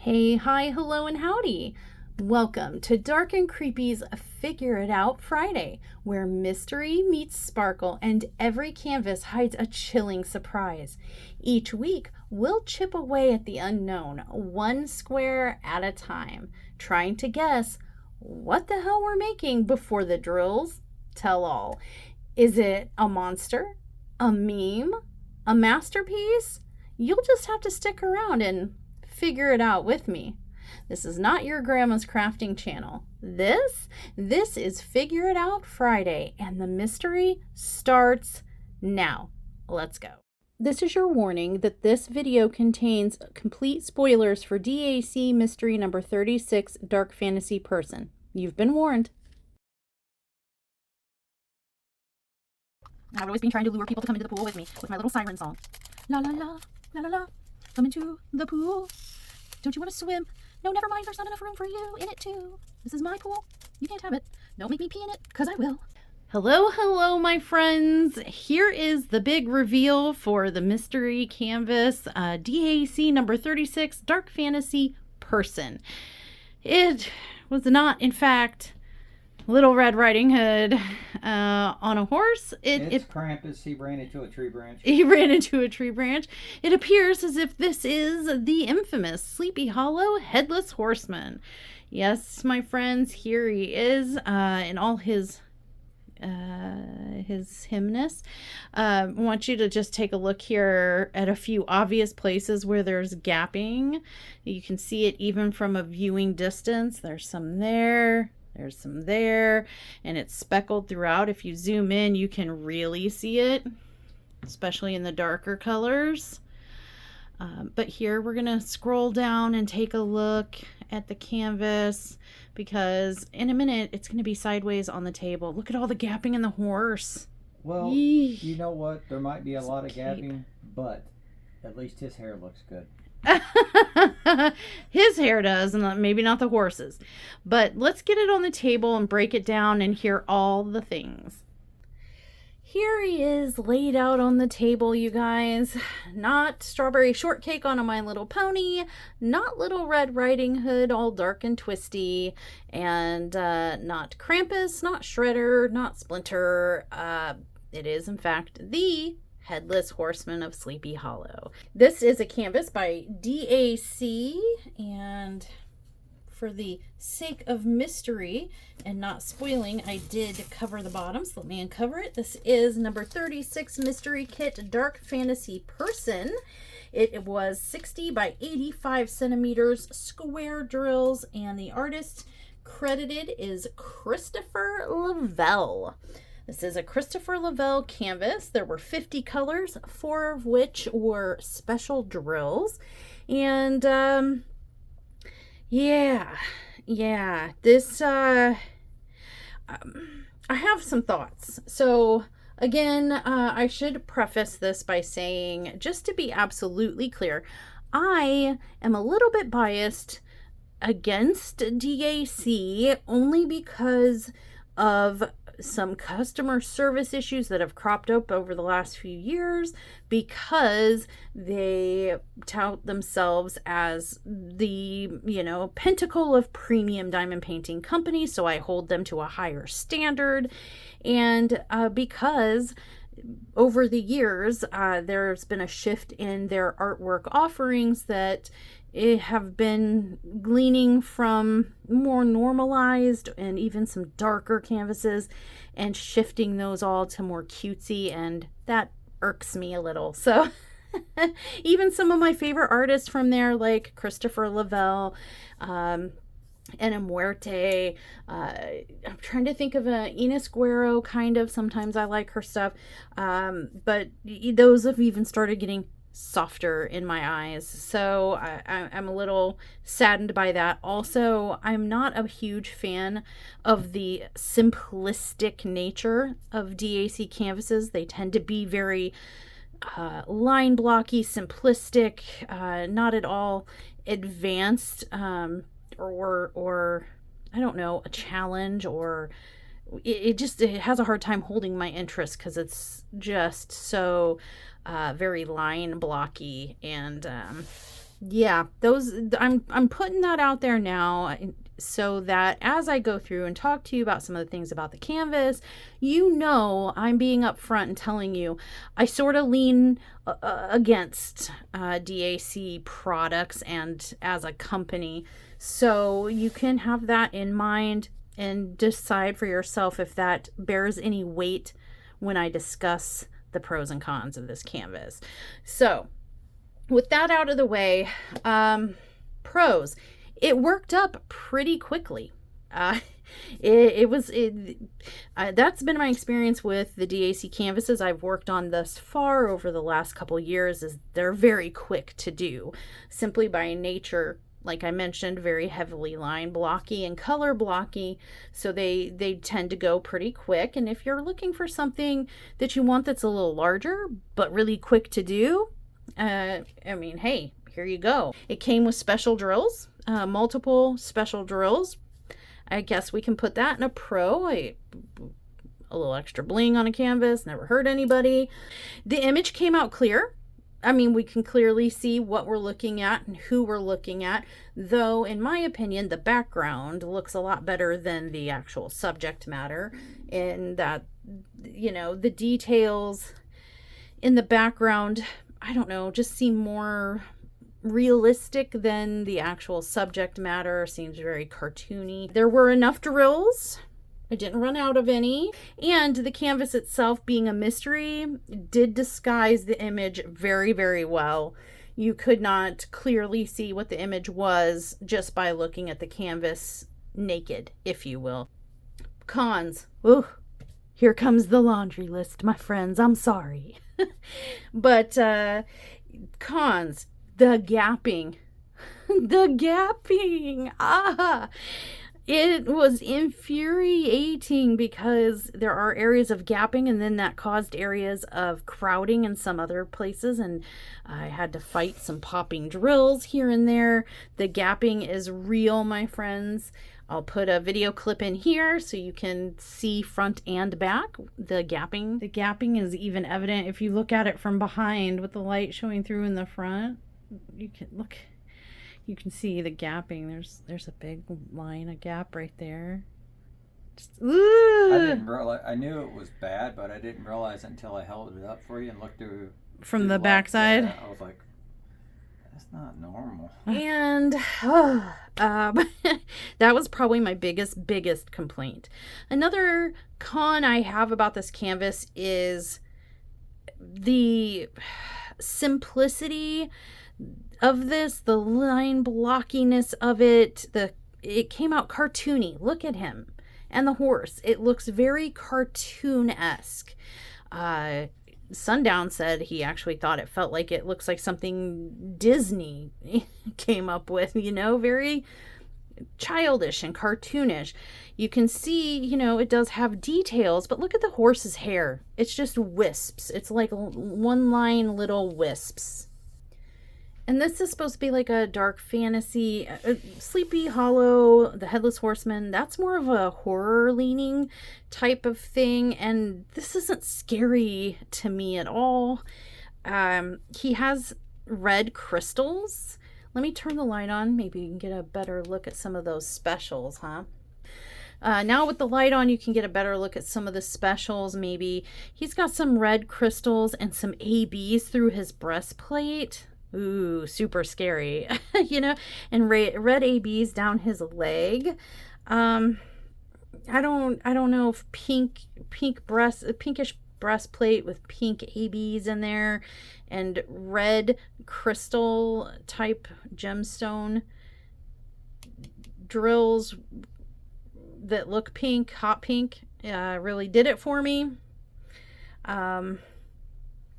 Hey, hi, hello, and howdy. Welcome to Dark and Creepy's Figure It Out Friday, where mystery meets sparkle and every canvas hides a chilling surprise. Each week, we'll chip away at the unknown, one square at a time, trying to guess what the hell we're making before the drills tell all. Is it a monster? A meme? A masterpiece? You'll just have to stick around and figure it out with me. This is not your grandma's crafting channel. This is Figure It Out Friday, and the mystery starts now. Let's go. This is your warning that this video contains complete spoilers for DAC Mystery number 36, Dark Fantasy Person. You've been warned. I've always been trying to lure people to come into the pool with me with my little siren song. La la la, la la la, come into the pool. Don't you want to swim? No, never mind, there's not enough room for you in it too. This is my pool. You can't have it. Don't make me pee in it, because I will. Hello, my friends. Here is the big reveal for the mystery canvas, DAC number 36, Dark Fantasy Person. It was not, in fact, Little Red Riding Hood on a horse. It's Krampus. He ran into a tree branch. He ran into a tree branch. It appears as if this is the infamous Sleepy Hollow Headless Horseman. Yes, my friends, here he is in all his hymness. I want you to just take a look here at a few obvious places where there's gapping. You can see it even from a viewing distance. There's some there. There's some there, and it's speckled throughout. If you zoom in, you can really see it, especially in the darker colors. But here we're going to scroll down and take a look at the canvas, because in a minute it's going to be sideways on the table. Look at all the gapping in the horse. Well, Yee. You know what? There might be a lot of gapping, but at least his hair looks good. His hair does, and maybe not the horse's. But let's get it on the table and break it down and hear all the things. Here he is laid out on the table, you guys. Not Strawberry Shortcake on a My Little Pony, not Little Red Riding Hood all dark and twisty, and not Krampus, not Shredder, not Splinter. It is, in fact, the Headless Horseman of Sleepy Hollow. This is a canvas by DAC, and for the sake of mystery and not spoiling, I did cover the bottoms. Let me uncover it. This is number 36 Mystery Kit Dark Fantasy Person. It was 60 by 85 centimeters, square drills, and the artist credited is Christopher Lavelle. This is a Christopher Lavelle canvas. There were 50 colors, 4 of which were special drills. And, this, I have some thoughts. So, again, I should preface this by saying, just to be absolutely clear, I am a little bit biased against DAC only because of some customer service issues that have cropped up over the last few years, because they tout themselves as the, pinnacle of premium diamond painting companies. So I hold them to a higher standard. And because over the years, there's been a shift in their artwork offerings that have been gleaning from more normalized and even some darker canvases and shifting those all to more cutesy, and that irks me a little. So even some of my favorite artists from there, like Christopher Lavelle, Ana Muerte, I'm trying to think of Ines Guerrero, kind of. Sometimes I like her stuff, but those have even started getting softer in my eyes. So I'm a little saddened by that. Also, I'm not a huge fan of the simplistic nature of DAC canvases. They tend to be very line blocky, simplistic, not at all advanced, or I don't know, a challenge, or it has a hard time holding my interest because it's just so very line blocky and Yeah, those I'm putting that out there now so that as I go through and talk to you about some of the things about the canvas, I'm being upfront and telling you I sort of lean against DAC products and as a company. So you can have that in mind and decide for yourself if that bears any weight when I discuss the pros and cons of this canvas. So with that out of the way, pros, it worked up pretty quickly. Uh, that's been my experience with the DAC canvases I've worked on thus far over the last couple years, is they're very quick to do, simply by nature. Like I mentioned, very heavily line blocky and color blocky, so they tend to go pretty quick. And if you're looking for something that you want that's a little larger but really quick to do, hey, here you go. It came with special drills, multiple special drills. I guess we can put that in a pro. A little extra bling on a canvas, never hurt anybody. The image came out clear. We can clearly see what we're looking at and who we're looking at, though in my opinion the background looks a lot better than the actual subject matter, in that the details in the background, I don't know, just seem more realistic than the actual subject matter. Seems very cartoony. There were enough drills. I didn't run out of any. And the canvas itself, being a mystery, did disguise the image very, very well. You could not clearly see what the image was just by looking at the canvas naked, if you will. Cons. Ooh, here comes the laundry list, my friends. I'm sorry. But cons. The gapping. The gapping. It was infuriating because there are areas of gapping, and then that caused areas of crowding in some other places, and I had to fight some popping drills here and there. The gapping is real, my friends. I'll put a video clip in here so you can see front and back the gapping. The gapping is even evident if you look at it from behind with the light showing through in the front. You can look. You can see the gapping. There's a big line of gap right there. I didn't realize. I knew it was bad, but I didn't realize it until I held it up for you and looked through from the backside. Yeah, I was like, that's not normal. And that was probably my biggest complaint. Another con I have about this canvas is the simplicity of this, the line blockiness of it. It came out cartoony. Look at him and the horse. It looks very cartoon-esque. Sundown said he actually thought it felt like it looks like something Disney came up with, very childish and cartoonish. You can see, it does have details, but look at the horse's hair. It's just wisps. It's like one line little wisps. And this is supposed to be like a dark fantasy. Sleepy Hollow, The Headless Horseman, that's more of a horror leaning type of thing. And this isn't scary to me at all. He has red crystals. Let me turn the light on. Maybe you can get a better look at some of those specials, huh? Now with the light on, you can get a better look at some of the specials. Maybe he's got some red crystals and some ABs through his breastplate. Ooh, super scary, and red ABs down his leg. I don't know if pinkish breastplate with pink ABs in there and red crystal type gemstone drills that look pink, hot pink, really did it for me.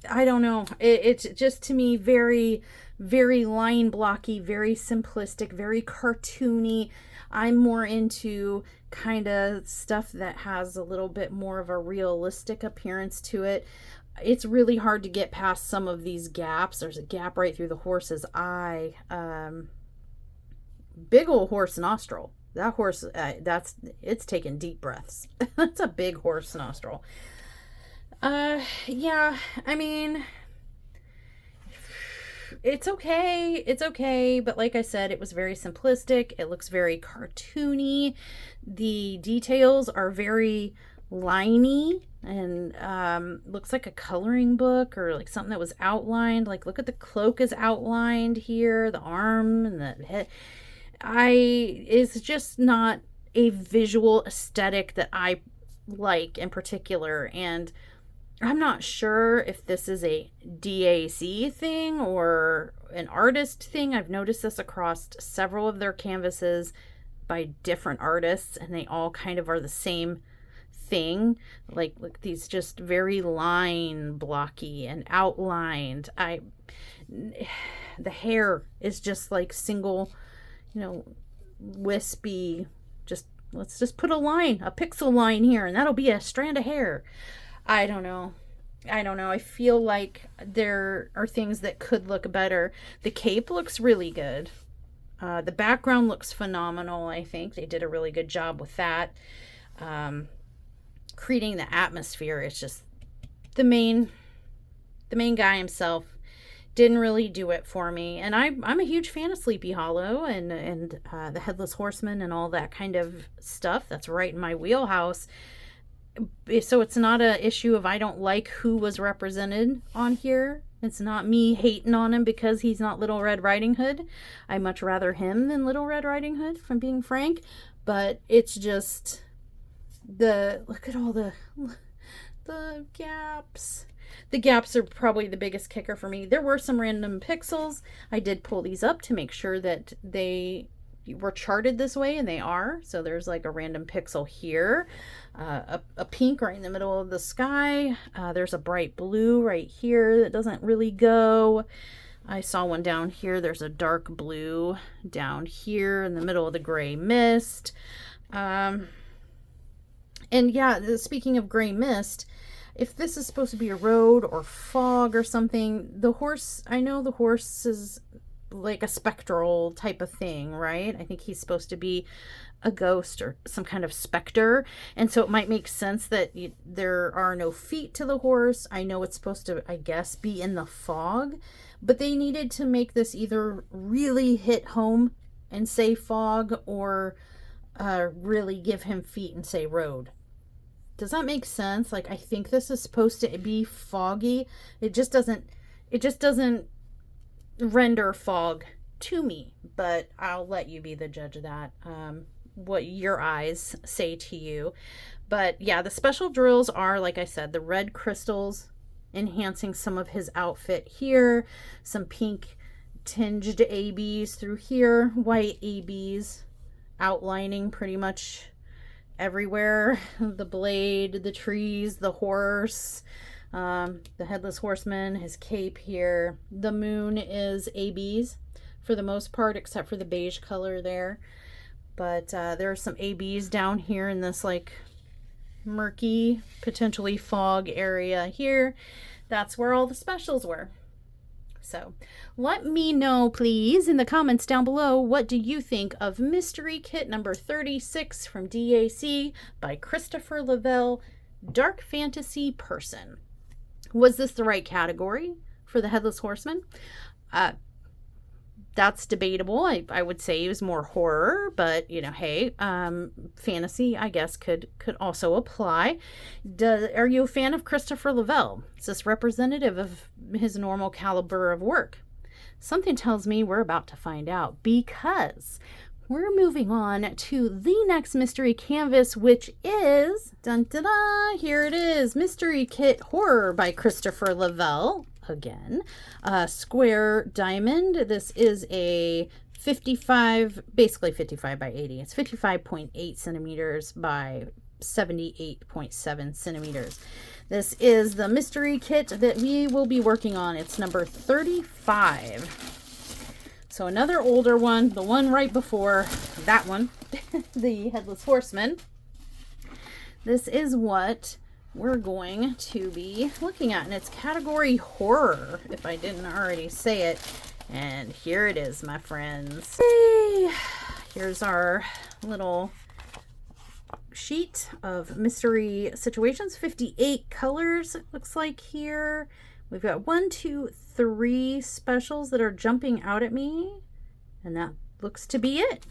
I don't know. It's just, to me, very, very line blocky, very simplistic, very cartoony. I'm more into kind of stuff that has a little bit more of a realistic appearance to it. It's really hard to get past some of these gaps. There's a gap right through the horse's eye. Big old horse nostril. That horse, it's taking deep breaths. That's a big horse nostril. Yeah, it's okay. It's okay. But like I said, it was very simplistic. It looks very cartoony. The details are very liney and looks like a coloring book or like something that was outlined. Like, look at the cloak is outlined here, the arm and the head. It's just not a visual aesthetic that I like in particular. And I'm not sure if this is a DAC thing or an artist thing. I've noticed this across several of their canvases by different artists, and they all kind of are the same thing. Like these just very line blocky and outlined. The hair is just like single, wispy. Let's just put a pixel line here, and that'll be a strand of hair. I don't know. I feel like there are things that could look better. The cape looks really good. The background looks phenomenal. I think they did a really good job with that. Creating the atmosphere. It's just the main guy himself didn't really do it for me. And I'm a huge fan of Sleepy Hollow and the Headless Horseman and all that kind of stuff. That's right in my wheelhouse. So it's not an issue of I don't like who was represented on here. It's not me hating on him because he's not Little Red Riding Hood. I much rather him than Little Red Riding Hood, if I'm being frank. But it's just look at all the gaps. The gaps are probably the biggest kicker for me. There were some random pixels. I did pull these up to make sure that they were charted this way, and they are. So there's like a random pixel here, a pink right in the middle of the sky. There's a bright blue right here that doesn't really go. I saw one down here. There's a dark blue down here in the middle of the gray mist. And yeah, speaking of gray mist, if this is supposed to be a road or fog or something, I know the horse is like a spectral type of thing, right? I think he's supposed to be a ghost or some kind of specter, and so it might make sense that there are no feet to the horse. I know it's supposed to, I guess, be in the fog, but they needed to make this either really hit home and say fog or really give him feet and say road. Does that make sense? Like, I think this is supposed to be foggy. It just doesn't render fog to me, but I'll let you be the judge of that. What your eyes say to you. But yeah, the special drills are, like I said, the red crystals enhancing some of his outfit here, some pink tinged ABs through here, white ABs outlining pretty much everywhere. The blade, the trees, the horse, the Headless Horseman, his cape here. The moon is ABs for the most part, except for the beige color there. But there are some ABs down here in this like murky, potentially fog area here. That's where all the specials were. So let me know, please, in the comments down below, what do you think of Mystery Kit number 36 from DAC by Christopher Lavelle, Dark Fantasy Person. Was this the right category for the Headless Horseman? That's debatable. I would say it was more horror, but hey, fantasy, I guess, could also apply. Are you a fan of Christopher Lavelle? Is this representative of his normal caliber of work? Something tells me we're about to find out, because we're moving on to the next mystery canvas, which is, dun-da-da, here it is, Mystery Kit Horror by Christopher Lavelle. Again, square diamond. This is a 55, basically 55 by 80. It's 55.8 centimeters by 78.7 centimeters. This is the mystery kit that we will be working on. It's number 35. So another older one, the one right before that one, the Headless Horseman. This is what we're going to be looking at, and it's category horror, if I didn't already say it. And here it is, my friends. Yay! Here's our little sheet of mystery situations. 58 colors, it looks like here. We've got 1, 2, 3 specials that are jumping out at me, and that looks to be it.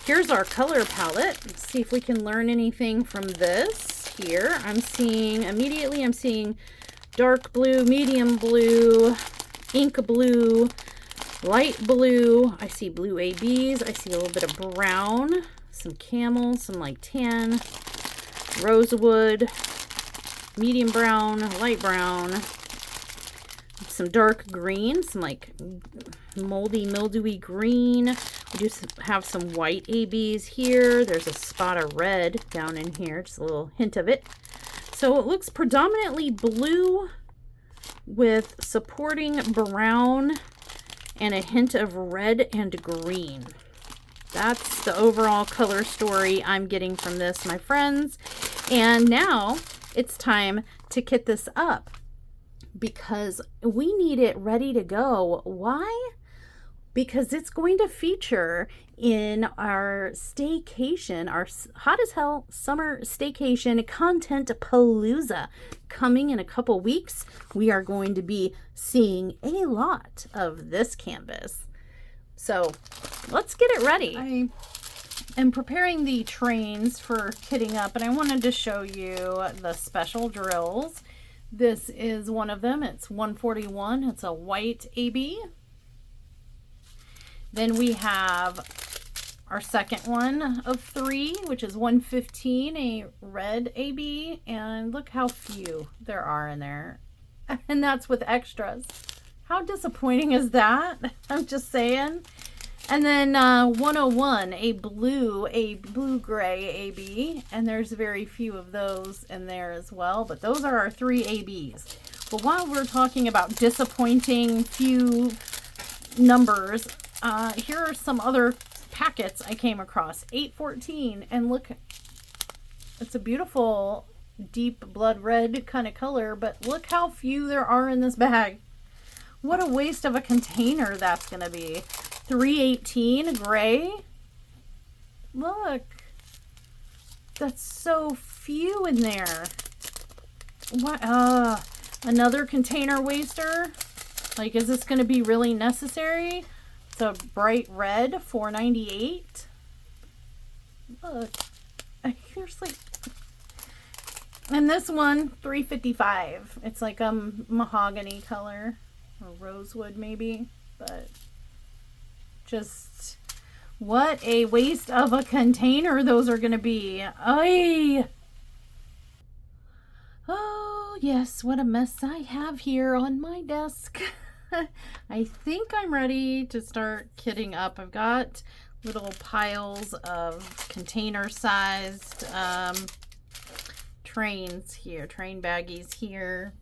Here's our color palette. Let's see if we can learn anything from this here. I'm seeing dark blue, medium blue, ink blue, light blue. I see blue ABs. I see a little bit of brown, some camel, some like tan, rosewood, medium brown, light brown, some dark green, some like moldy, mildewy green. We do have some white ABs here. There's a spot of red down in here, just a little hint of it. So it looks predominantly blue with supporting brown and a hint of red and green. That's the overall color story I'm getting from this, my friends. And now it's time to kit this up because we need it ready to go. Why? Because it's going to feature in our staycation, our hot as hell summer staycation content palooza coming in a couple weeks. We are going to be seeing a lot of this canvas. So let's get it ready. I am preparing the trains for kitting up, and I wanted to show you the special drills. This is one of them. It's 141. It's a white AB. Then we have our second one of 3, which is 115, a red AB. And look how few there are in there. And that's with extras. How disappointing is that? I'm just saying. And then 101, a blue-gray AB. And there's very few of those in there as well. But those are our 3 ABs. But while we're talking about disappointing few numbers, here are some other packets I came across. 814, and look, it's a beautiful deep blood red kind of color, but look how few there are in this bag. What a waste of a container that's gonna be. 318 gray. Look, that's so few in there. What? Another container waster. Like, is this gonna be really necessary? It's a bright red, 498. Look, here's like, and this one, 355. It's like a mahogany color, or rosewood maybe, but just what a waste of a container those are gonna be. Ay. Oh yes, what a mess I have here on my desk. I think I'm ready to start kitting up. I've got little piles of container-sized trains here, train baggies here,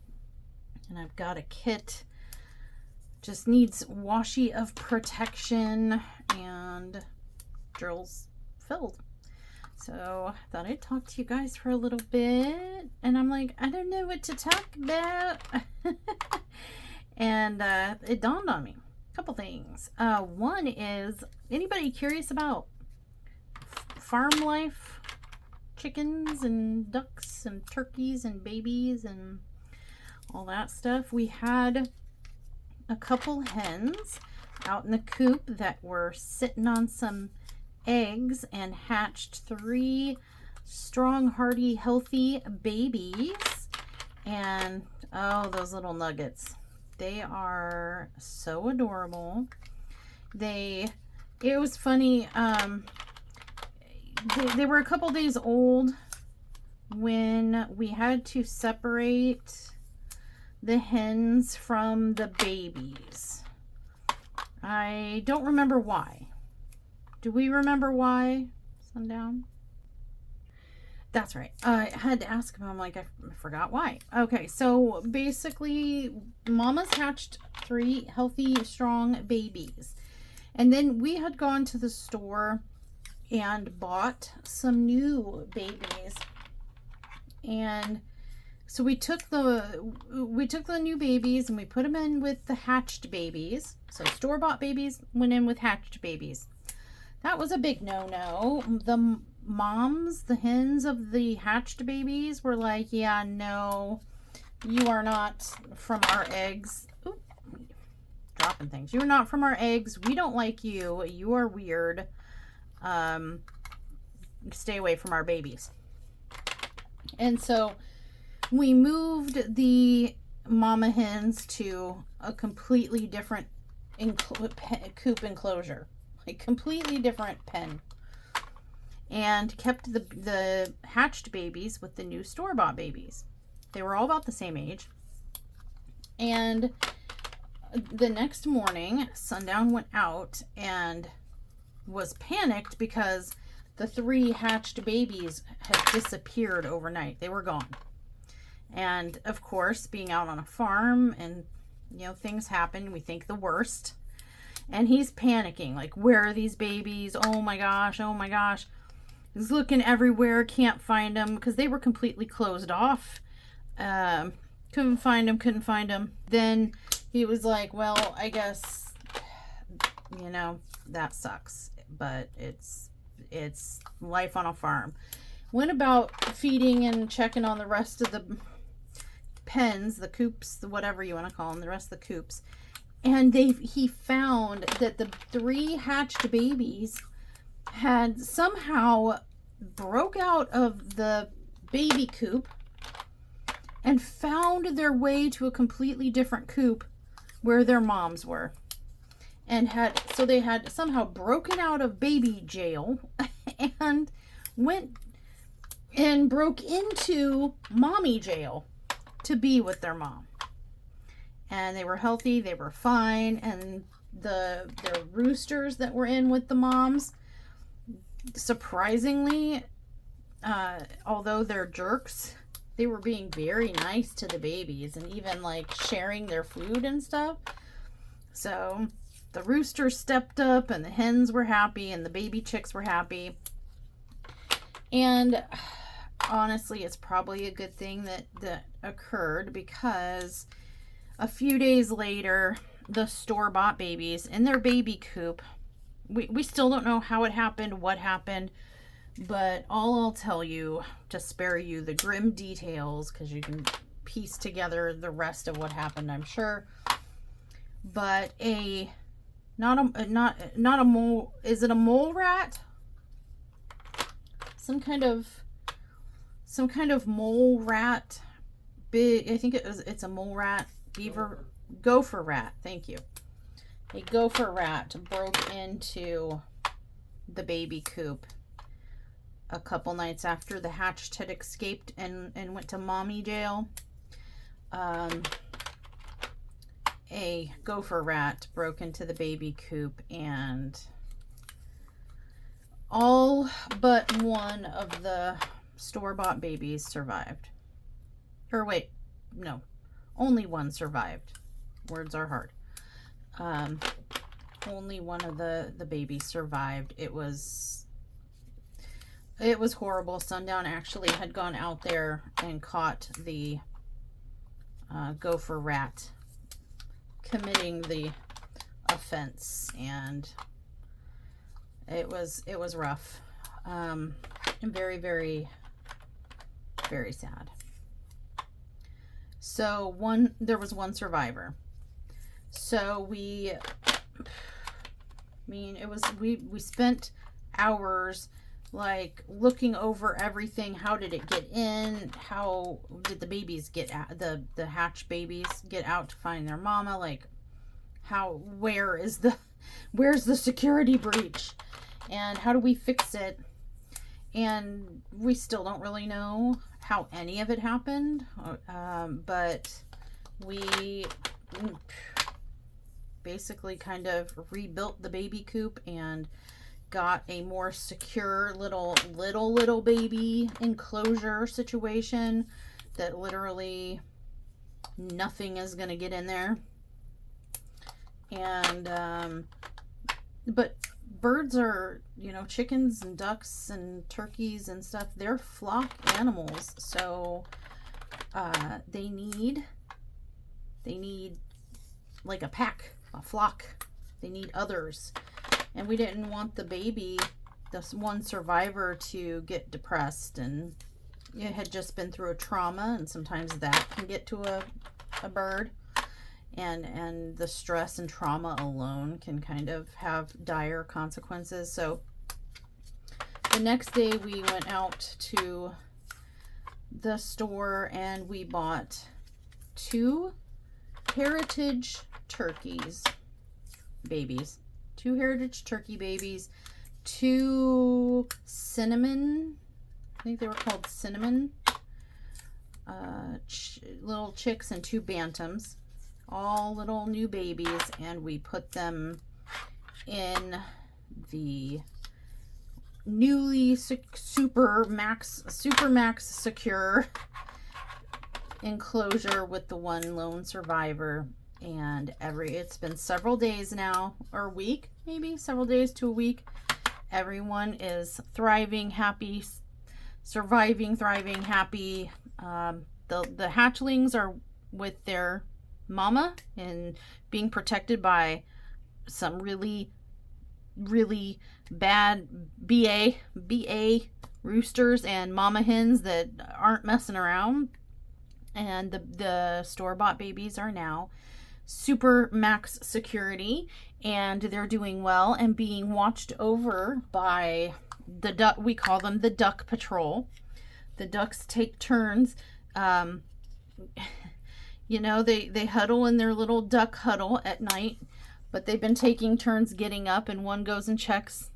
and I've got a kit. Just needs washi of protection and drills filled. So I thought I'd talk to you guys for a little bit, and I'm like, I don't know what to talk about. And it dawned on me a couple things. One is, anybody curious about farm life? Chickens and ducks and turkeys and babies and all that stuff. We had a couple hens out in the coop that were sitting on some eggs and hatched 3 strong, hardy, healthy babies. And oh, those little nuggets. They are so adorable. It was funny. They were a couple days old when we had to separate the hens from the babies. I don't remember why. Do we remember why? Sundown? That's right. I had to ask him. I'm like, I forgot why. Okay, so basically, Mama's hatched 3 healthy, strong babies. And then we had gone to the store and bought some new babies. And so we took the new babies and we put them in with the hatched babies. So store-bought babies went in with hatched babies. That was a big no-no. The moms, the hens of the hatched babies, were like, yeah, no, You are not from our eggs. Oop, dropping things. You are not from our eggs. We don't like you. You are weird. Stay away from our babies. And so we moved the mama hens to a completely different coop enclosure, a completely different pen, and kept the hatched babies with the new store-bought babies. They were all about the same age. And the next morning, Sundown went out and was panicked because the 3 hatched babies had disappeared overnight. They were gone. And of course, being out on a farm and, you know, things happen. We think the worst. And he's panicking, like, where are these babies? Oh my gosh, oh my gosh. He's looking everywhere, can't find them because they were completely closed off. Couldn't find them. Then he was like, well, I guess, you know, that sucks. But it's life on a farm. Went about feeding and checking on the rest of the pens, the coops, whatever you want to call them, the rest of the coops. And he found that the 3 hatched babies had somehow broke out of the baby coop and found their way to a completely different coop where their moms were. And they had somehow broken out of baby jail and went and broke into mommy jail to be with their mom. And they were healthy, they were fine, and the roosters that were in with the moms, surprisingly, although they're jerks, they were being very nice to the babies and even like sharing their food and stuff. So the roosters stepped up and the hens were happy and the baby chicks were happy. And honestly, it's probably a good thing that occurred, because a few days later, the store-bought babies in their baby coop, we still don't know how it happened, what happened, but all I'll tell you, to spare you the grim details, because you can piece together the rest of what happened, I'm sure. But not a mole, is it a mole rat? Some kind of mole rat, big, I think it's a mole rat, gopher rat, thank you. A gopher rat broke into the baby coop a couple nights after the hatched had escaped and went to mommy jail. A gopher rat broke into the baby coop, and all but one of the store-bought babies survived. Or wait, no, only one survived. Words are hard. Only one of the babies survived. It was horrible. Sundown actually had gone out there and caught the gopher rat committing the offense, and it was rough, and very, very, very sad. So there was one survivor. So we spent hours like looking over everything. How did it get in? How did the babies get out, the hatched babies get out to find their mama? Like, where's the security breach? And how do we fix it? And we still don't really know how any of it happened. But we basically kind of rebuilt the baby coop and got a more secure little baby enclosure situation that literally nothing is going to get in there. And but birds are, chickens and ducks and turkeys and stuff, they're flock animals, so they need like a pack, a flock. They need others. And we didn't want this one survivor to get depressed and it had just been through a trauma, and sometimes that can get to a bird. And the stress and trauma alone can kind of have dire consequences. So the next day we went out to the store and we bought 2 heritage turkeys babies. 2 heritage turkey babies, 2 cinnamon, I think they were called cinnamon little chicks, and 2 bantams, all little new babies, and we put them in the newly super max secure enclosure with the one lone survivor. And it's been several days now, or a week, maybe several days to a week. Everyone is thriving, happy, surviving, thriving, happy. The hatchlings are with their mama and being protected by some really bad BA roosters and mama hens that aren't messing around. And the store-bought babies are now super max security, and they're doing well and being watched over by the duck. We call them the duck patrol. The ducks take turns. You know, they huddle in their little duck huddle at night, but they've been taking turns getting up, and one goes and checks,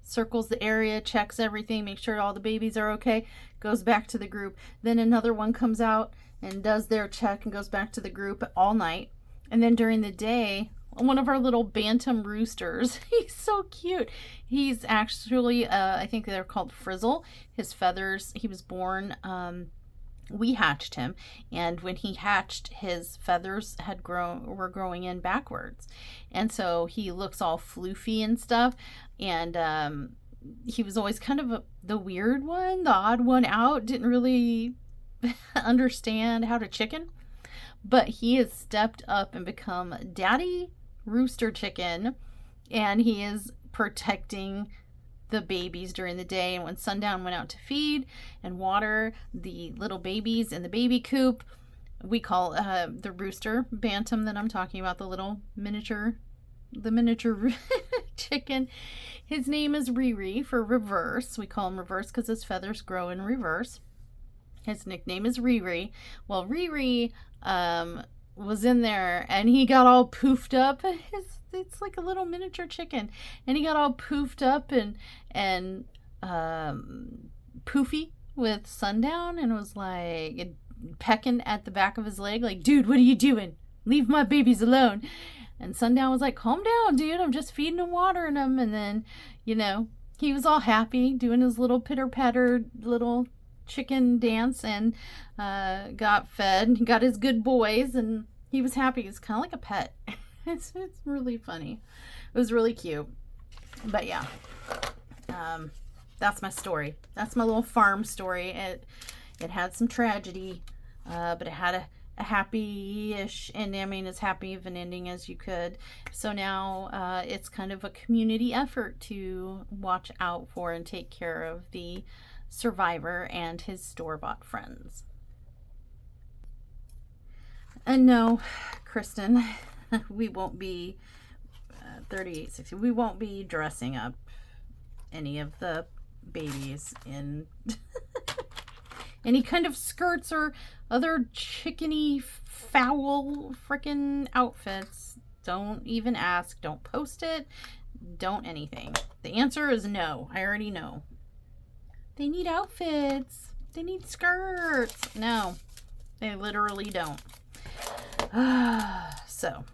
circles the area, checks everything, makes sure all the babies are okay, goes back to the group. Then another one comes out and does their check and goes back to the group all night. And then during the day, one of our little bantam roosters, he's so cute. He's actually, I think they're called Frizzle. His feathers, he was born, we hatched him, and when he hatched, his feathers were growing in backwards, and so he looks all floofy and stuff. And he was always kind of the weird one, the odd one out, didn't really understand how to chicken. But he has stepped up and become daddy rooster chicken, and he is protecting the babies during the day. And when sundown went out to feed and water the little babies in the baby coop, we call the rooster bantam that I'm talking about, the little miniature chicken, his name is Riri for reverse. We call him reverse because his feathers grow in reverse. His nickname is Riri. Well, Riri was in there and he got all poofed up. It's like a little miniature chicken, and he got all poofed up and poofy with sundown, and was like pecking at the back of his leg, like, dude, what are you doing? Leave my babies alone. And sundown was like, calm down, dude, I'm just feeding and watering them. And then, you know, he was all happy doing his little pitter patter little chicken dance, and got fed. He got his good boys, and he was happy. It's kind of like a pet. It's really funny. It was really cute. But yeah, that's my story. That's my little farm story. It had some tragedy, but it had a happy-ish ending. I mean, as happy of an ending as you could. So now it's kind of a community effort to watch out for and take care of the survivor and his store-bought friends. And no, Kristen, we won't be 3860. We won't be dressing up any of the babies in any kind of skirts or other chickeny foul frickin' outfits. Don't even ask. Don't post it. Don't anything. The answer is no. I already know. They need outfits. They need skirts. No, they literally don't. So,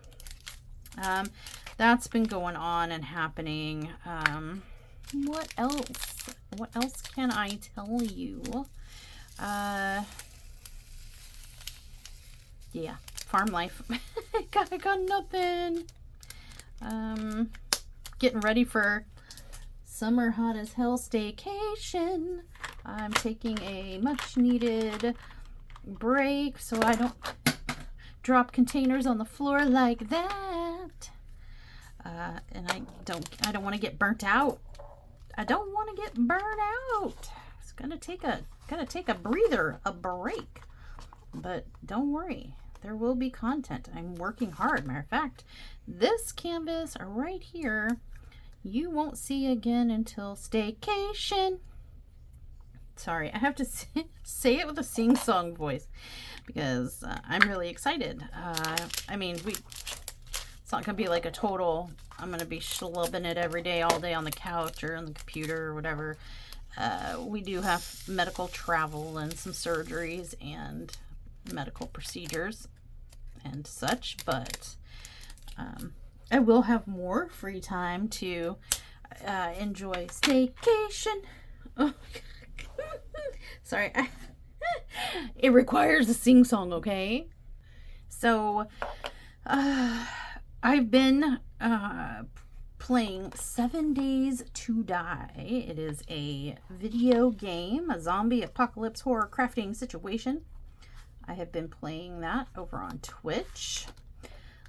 that's been going on and happening. What else? What else can I tell you? Yeah, farm life. I got nothing. Getting ready for summer hot as hell staycation. I'm taking a much needed break so I don't drop containers on the floor like that. And I don't want to get burnt out. I don't want to get burnt out. It's gonna take a Gotta take a breather, a break. But don't worry, there will be content. I'm working hard. Matter of fact, this canvas right here, you won't see again until staycation. Sorry, I have to say it with a sing-song voice because I'm really excited. I mean, it's not going to be like a total, I'm going to be schlubbing it every day, all day on the couch or on the computer or whatever. We do have medical travel and some surgeries and medical procedures and such, but I will have more free time to enjoy staycation. Oh, sorry, it requires a sing-song, okay? So I've been playing 7 Days to Die. It is a video game, a zombie apocalypse horror crafting situation. I have been playing that over on Twitch.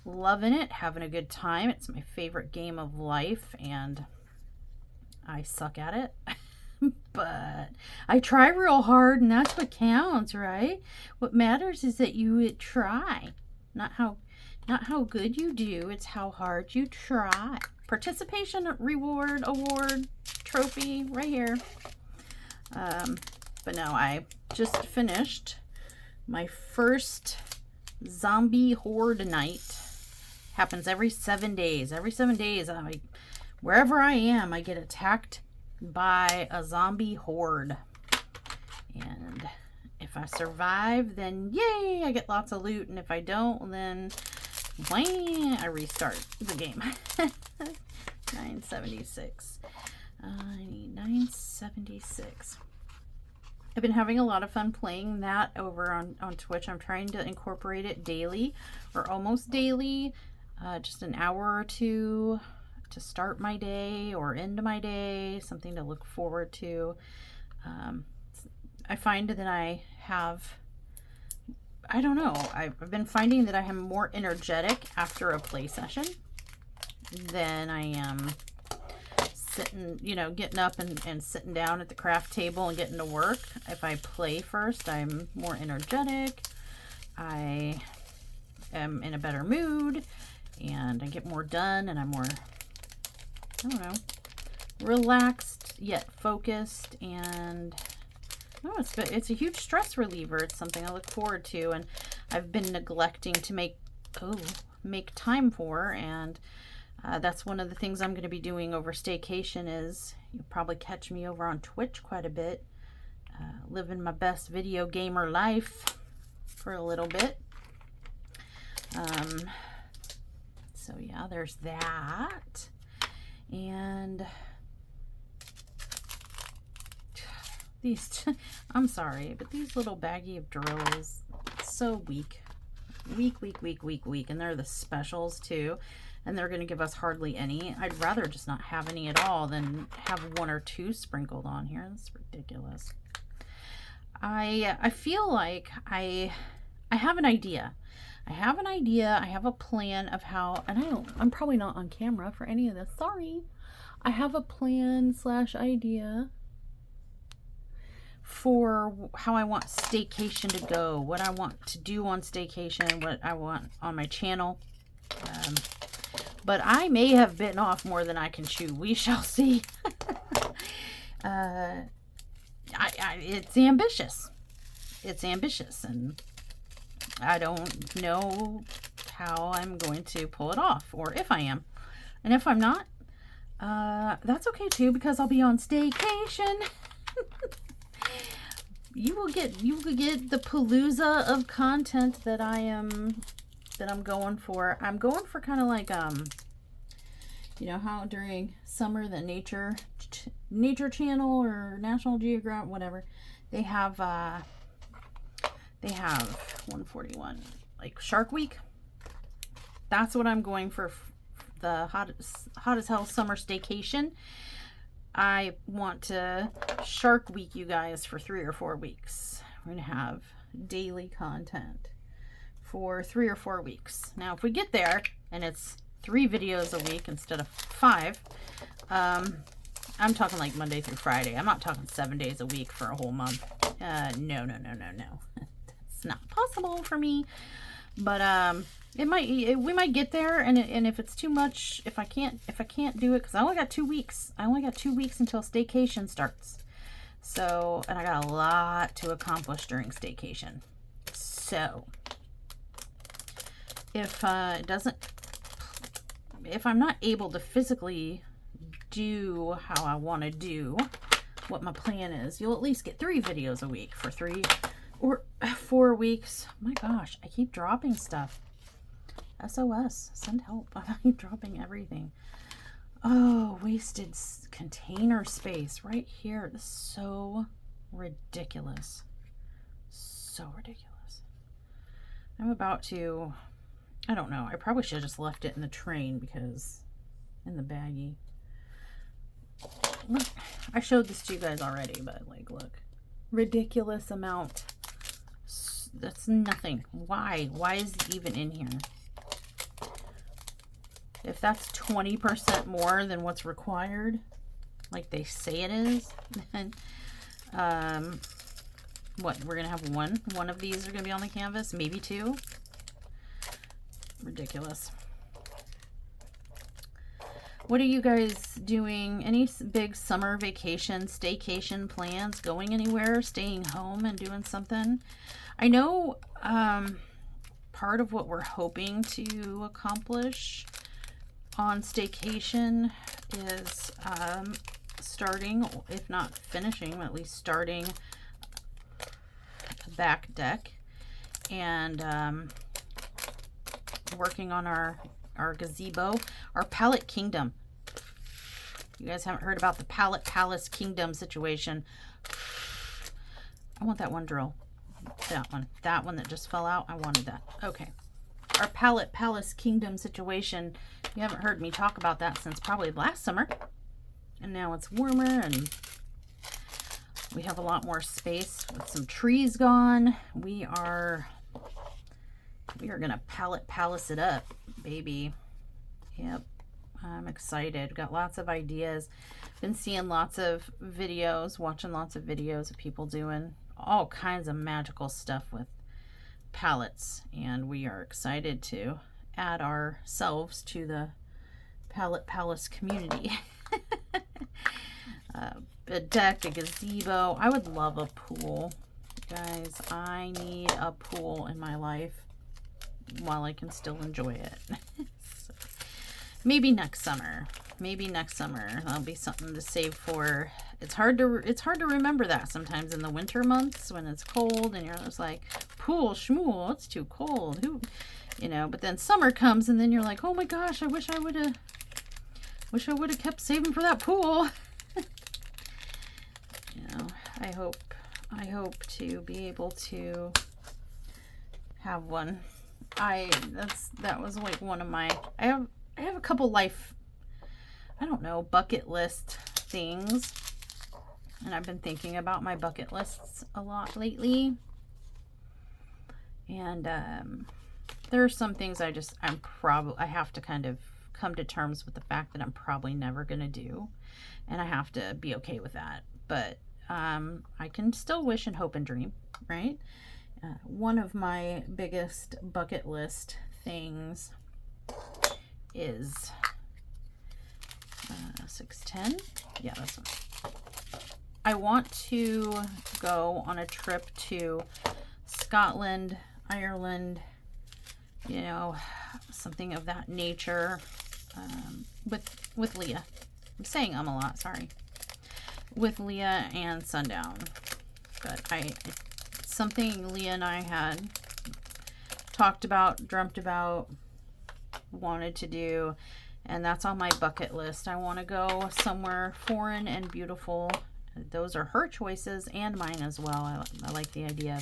Loving it, having a good time. It's my favorite game of life, and I suck at it. But I try real hard, and that's what counts, right? What matters is that you try. Not how good you do, it's how hard you try. Participation reward, award, trophy, right here. But no, I just finished my first zombie horde night. Happens every 7 days. Every 7 days, wherever I am, I get attacked by a zombie horde. And if I survive, then yay, I get lots of loot. And if I don't, then wham, I restart the game. 976. I need 976. I've been having a lot of fun playing that over on Twitch. I'm trying to incorporate it daily or almost daily. Just an hour or two to start my day or end my day, something to look forward to. I find that I don't know, I've been finding that I am more energetic after a play session than I am sitting, getting up and sitting down at the craft table and getting to work. If I play first, I'm more energetic. I am in a better mood and I get more done, and I'm more, I don't know, relaxed yet focused, and it's a huge stress reliever. It's something I look forward to, and I've been neglecting to make time for, and that's one of the things I'm going to be doing over staycation. Is you'll probably catch me over on Twitch quite a bit, living my best video gamer life for a little bit. So yeah, there's that. And these, I'm sorry, but these little baggie of drills, so weak. Weak. And they're the specials too. And they're going to give us hardly any. I'd rather just not have any at all than have 1 or 2 sprinkled on here. That's ridiculous. I feel like I have an idea. I have a plan of how, and I'm probably not on camera for any of this. Sorry. I have a plan / idea for how I want staycation to go, what I want to do on staycation, what I want on my channel. But I may have bitten off more than I can chew. We shall see. It's ambitious. And I don't know how I'm going to pull it off, or if I am. And if I'm not, that's okay too, because I'll be on staycation. You will get the palooza of content that I'm going for. I'm going for kind of like how during summer the nature channel or National Geographic, whatever, they have 141 like Shark Week. That's what I'm going for, the hot as hell summer staycation. I want to Shark Week you guys for 3 or 4 weeks. We're gonna have daily content for 3 or 4 weeks. Now if we get there and it's 3 videos a week instead of 5, I'm talking like Monday through Friday. I'm not talking 7 days a week for a whole month. No. That's not possible for me. But we might get there, and if it's too much, if I can't do it, because I only got 2 weeks. I only got 2 weeks until staycation starts. So, and I got a lot to accomplish during staycation. So, if I'm not able to physically do how I want to do, what my plan is, you'll at least get 3 videos a week for 3 or 4 weeks. Oh my gosh, I keep dropping stuff. SOS, send help. I keep dropping everything. Oh, wasted container space right here. This is so ridiculous. So ridiculous. I'm about to, I don't know. I probably should have just left it in the train because, in the baggie. Look, I showed this to you guys already, but like, look. Ridiculous amount. That's nothing. Why? Why is it even in here? If that's 20% more than what's required, like they say it is, then what, we're gonna have one of these are gonna be on the canvas, maybe 2. Ridiculous. What are you guys doing? Any big summer vacation, staycation plans? Going anywhere? Staying home and doing something? I know part of what we're hoping to accomplish on staycation is starting, if not finishing, at least starting a back deck and working on our gazebo, our pallet kingdom. You guys haven't heard about the pallet palace kingdom situation. I want that one drill. That one that just fell out. I wanted that. Okay. Our pallet palace kingdom situation. You haven't heard me talk about that since probably last summer. And now it's warmer and we have a lot more space with some trees gone. We are gonna pallet palace it up, baby. Yep. I'm excited. Got lots of ideas. Been seeing lots of videos, watching lots of videos of people doing all kinds of magical stuff with pallets, and we are excited to add ourselves to the pallet palace community. A deck, a gazebo. I would love a pool. Guys, I need a pool in my life while I can still enjoy it. So, maybe next summer. That'll be something to save for. It's hard to remember that sometimes in the winter months when it's cold and you're just like, pool schmool, it's too cold. Who, you know, but then summer comes and then you're like, oh my gosh, I wish I would have kept saving for that pool. You know, I hope to be able to have one. That was like one of my, I have a couple life, I don't know, bucket list things, and I've been thinking about my bucket lists a lot lately, and there are some things I have to kind of come to terms with the fact that I'm probably never gonna do, and I have to be okay with that. But I can still wish and hope and dream, right? One of my biggest bucket list things is 610. Yeah, that's one. I want to go on a trip to Scotland, Ireland, you know, something of that nature, with Leah. I'm saying a lot, sorry. With Leah and Sundown. But something Leah and I had talked about, dreamt about, wanted to do, and that's on my bucket list. I want to go somewhere foreign and beautiful. Those are her choices and mine as well. I like the idea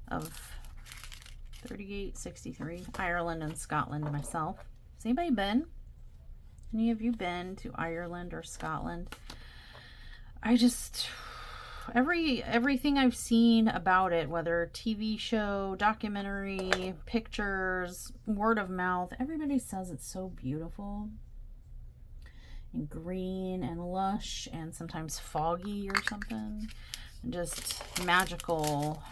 of 3863, Ireland and Scotland myself. Has anybody been? Any of you been to Ireland or Scotland? I just, everything I've seen about it, whether TV show, documentary, pictures, word of mouth, everybody says it's so beautiful. and green and lush and sometimes foggy or something. And just magical,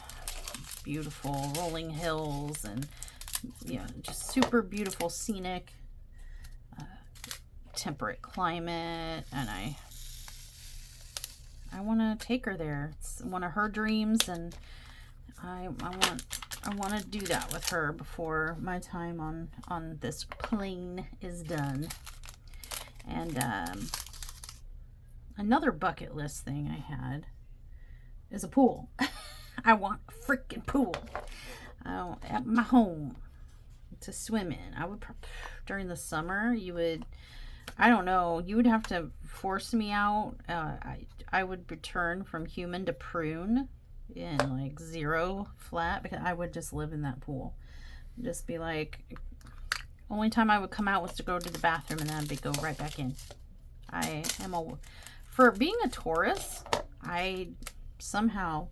beautiful rolling hills and just super beautiful scenic temperate climate. And I want to take her there. It's one of her dreams, and I want to do that with her before my time on this plane is done. And another bucket list thing I had is a pool. I want a freaking pool at my home to swim in. I would during the summer. I don't know. You would have to force me out. I would return from human to prune in like 0 flat, because I would just live in that pool. Just be like, only time I would come out was to go to the bathroom, and then I'd go right back in. For being a Taurus, I somehow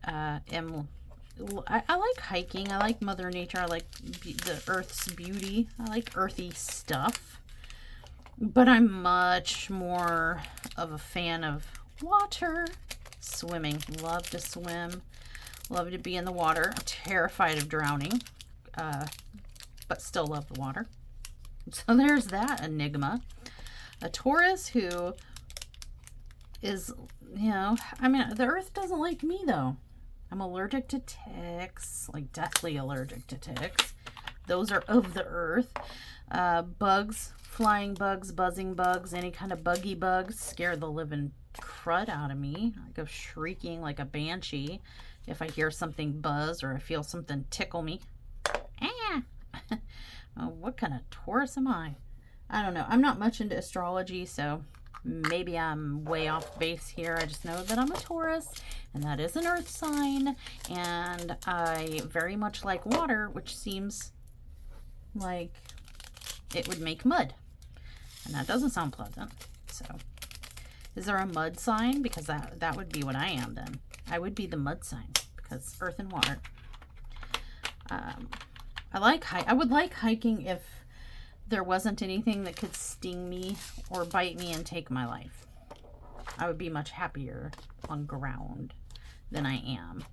am. I like hiking. I like Mother Nature. I like the Earth's beauty. I like earthy stuff. But I'm much more of a fan of water. Swimming. Love to swim. Love to be in the water. I'm terrified of drowning. But still love the water. So there's that enigma. A Taurus who is, the Earth doesn't like me though. I'm allergic to ticks, like deathly allergic to ticks. Those are of the Earth. Bugs, flying bugs, buzzing bugs, any kind of buggy bugs scare the living crud out of me. I go shrieking like a banshee if I hear something buzz or I feel something tickle me. Oh, what kind of Taurus am I? I don't know. I'm not much into astrology, so maybe I'm way off base here. I just know that I'm a Taurus, and that is an earth sign, and I very much like water, which seems like it would make mud, and that doesn't sound pleasant. So is there a mud sign? Because that would be what I am then. I would be the mud sign, because earth and water. I would like hiking if there wasn't anything that could sting me or bite me and take my life. I would be much happier on ground than I am.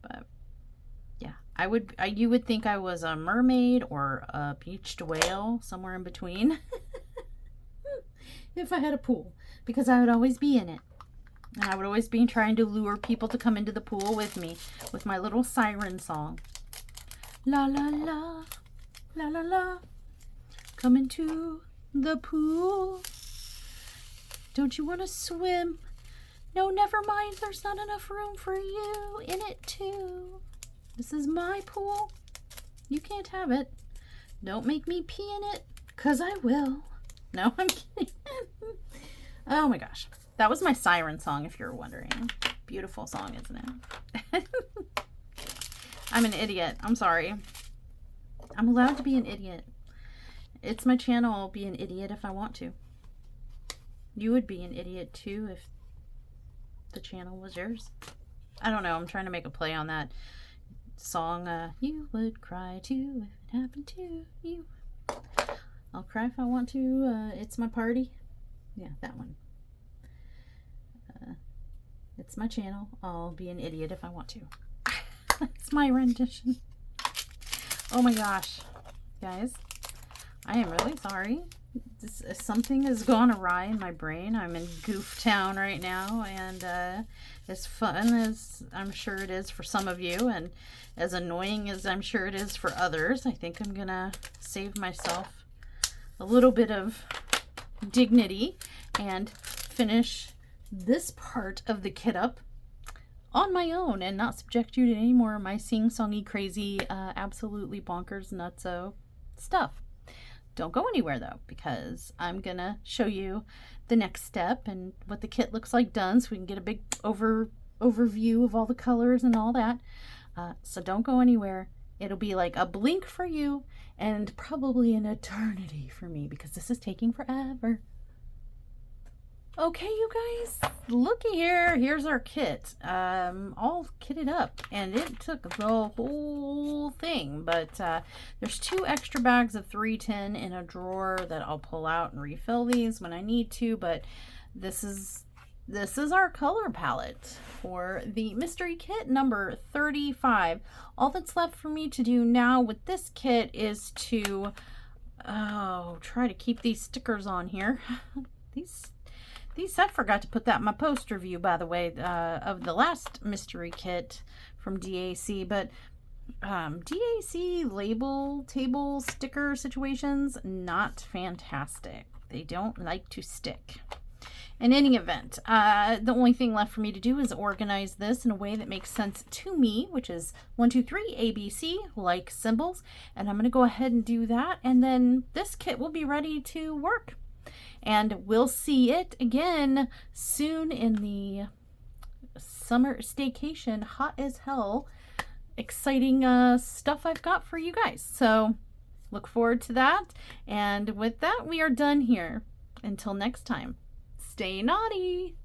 But yeah, you would think I was a mermaid or a beached whale, somewhere in between. If I had a pool, because I would always be in it. And I would always be trying to lure people to come into the pool with me with my little siren song. La la la, la la la, come into the pool. Don't you want to swim? No, never mind, there's not enough room for you in it too. This is my pool. You can't have it. Don't make me pee in it, 'cause I will. No, I'm kidding. Oh my gosh. That was my siren song, if you're wondering. Beautiful song, isn't it? I'm an idiot. I'm sorry. I'm allowed to be an idiot. It's my channel. I'll be an idiot if I want to. You would be an idiot too if the channel was yours. I don't know. I'm trying to make a play on that song. You would cry too if it happened to you. I'll cry if I want to. It's my party. Yeah, that one. It's my channel. I'll be an idiot if I want to. That's my rendition. Oh my gosh. Guys, I am really sorry. Something has gone awry in my brain. I'm in Goof Town right now, and as fun as I'm sure it is for some of you, and as annoying as I'm sure it is for others, I think I'm gonna save myself a little bit of dignity and finish this part of the kit up on my own and not subject you to any more of my sing-songy, crazy, absolutely bonkers, nutso stuff. Don't go anywhere though, because I'm gonna show you the next step and what the kit looks like done, so we can get a big overview of all the colors and all that. So don't go anywhere. It'll be like a blink for you and probably an eternity for me, because this is taking forever. Okay, you guys, looky here. Here's our kit. All kitted up, and it took the whole thing. But there's 2 extra bags of 310 in a drawer that I'll pull out and refill these when I need to. But this is our color palette for the mystery kit number 35. All that's left for me to do now with this kit is to try to keep these stickers on here. These I forgot to put that in my post review, by the way, of the last mystery kit from DAC. But DAC label table sticker situations, not fantastic. They don't like to stick. In any event, the only thing left for me to do is organize this in a way that makes sense to me, which is 1, 2, 3, ABC, like symbols. And I'm going to go ahead and do that. And then this kit will be ready to work. And we'll see it again soon in the summer staycation, hot as hell, exciting stuff I've got for you guys. So look forward to that. And with that, we are done here. Until next time, stay naughty.